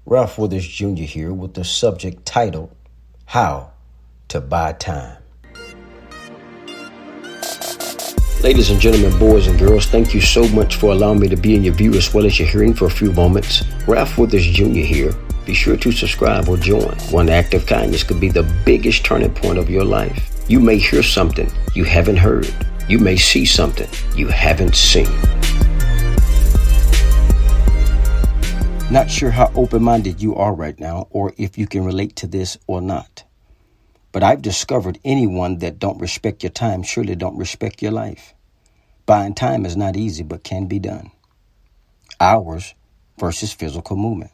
Ralph Withers Jr. here with the subject titled, How to Buy Time. Ladies and gentlemen, boys and girls, thank you so much for allowing me to be in your view as well as your hearing for a few moments. Ralph Withers Jr. here. Be sure to subscribe or join. One act of kindness could be the biggest turning point of your life. You may hear something you haven't heard. You may see something you haven't seen. Not sure how open-minded you are right now or if you can relate to this or not. But I've discovered anyone that don't respect your time surely don't respect your life. Buying time is not easy but can be done. Hours versus physical movement.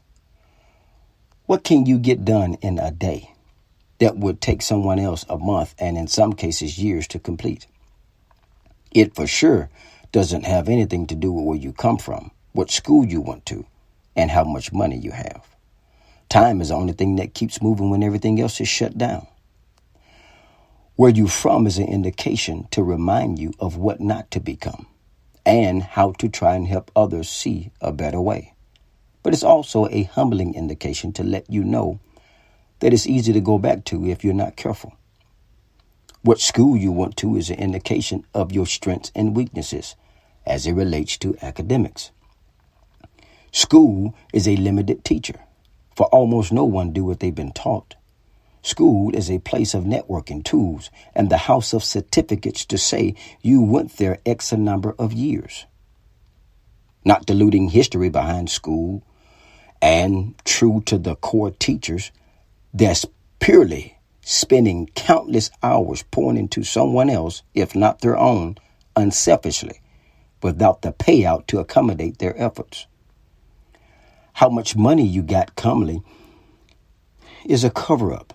What can you get done in a day that would take someone else a month and in some cases years to complete? It for sure doesn't have anything to do with where you come from, what school you went to, and how much money you have. Time is the only thing that keeps moving when everything else is shut down. Where you're from is an indication to remind you of what not to become and how to try and help others see a better way. But it's also a humbling indication to let you know that it's easy to go back to if you're not careful. What school you went to is an indication of your strengths and weaknesses as it relates to academics. School is a limited teacher, for almost no one do what they've been taught. School is a place of networking tools and the house of certificates to say you went there X a number of years. Not diluting history behind school and true to the core teachers that's purely spending countless hours pouring into someone else, if not their own, unselfishly, without the payout to accommodate their efforts. How much money you got commonly is a cover-up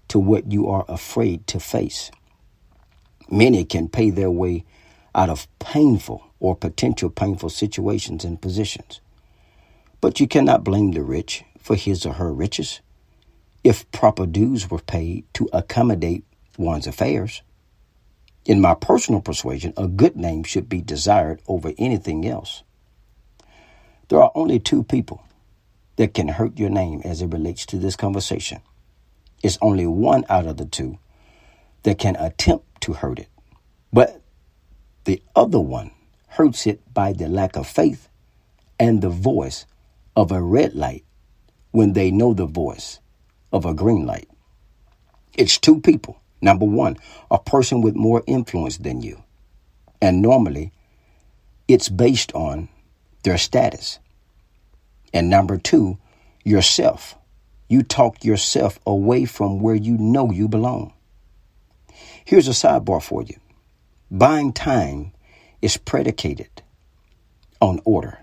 to what you are afraid to face. Many can pay their way out of painful or potential painful situations and positions. But you cannot blame the rich for his or her riches if proper dues were paid to accommodate one's affairs. In my personal persuasion, a good name should be desired over anything else. There are only two people that can hurt your name as it relates to this conversation. It's only one out of the two that can attempt to hurt it. But the other one hurts it by the lack of faith and the voice of a red light when they know the voice of a green light. It's two people. Number one, a person with more influence than you. And normally, it's based on their status. And number two, yourself. You talk yourself away from where you know you belong. Here's a sidebar for you. Buying time is predicated on order.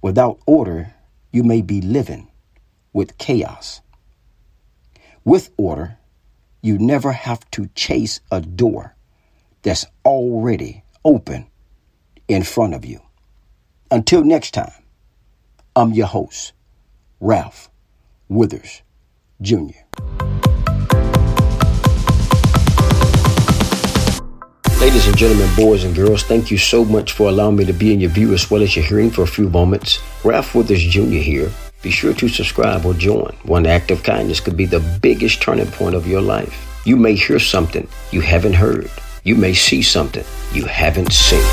Without order, you may be living with chaos. With order, you never have to chase a door that's already open in front of you. Until next time, I'm your host, Ralph Withers Jr. Ladies and gentlemen, boys and girls, thank you so much for allowing me to be in your view as well as your hearing for a few moments. Ralph Withers Jr. here. Be sure to subscribe or join. One act of kindness could be the biggest turning point of your life. You may hear something you haven't heard. You may see something you haven't seen.